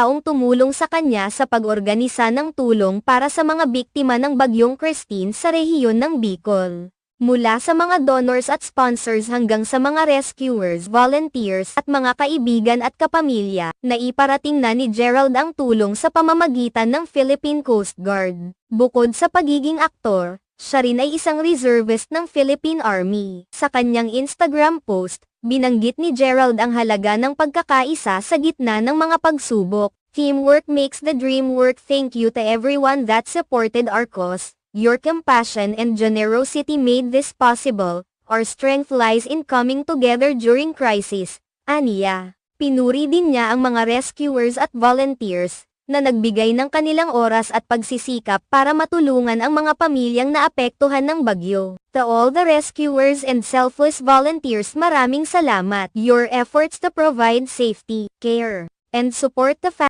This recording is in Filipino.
taong tumulong sa kanya sa pag-organisa ng tulong para sa mga biktima ng Bagyong Christine sa rehiyon ng Bicol. Mula sa mga donors at sponsors hanggang sa mga rescuers, volunteers at mga kaibigan at kapamilya, naiparating na ni Gerald ang tulong sa pamamagitan ng Philippine Coast Guard. Bukod sa pagiging aktor, siya rin ay isang reservist ng Philippine Army. Sa kanyang Instagram post, binanggit ni Gerald ang halaga ng pagkakaisa sa gitna ng mga pagsubok. Teamwork makes the dream work. Thank you to everyone that supported our cause. Your compassion and generosity made this possible. Our strength lies in coming together during crisis. Aniya. Pinuri din niya ang mga rescuers at volunteers na nagbigay ng kanilang oras at pagsisikap para matulungan ang mga pamilyang naapektuhan ng bagyo. To all the rescuers and selfless volunteers, maraming salamat. Your efforts to provide safety, care, and support the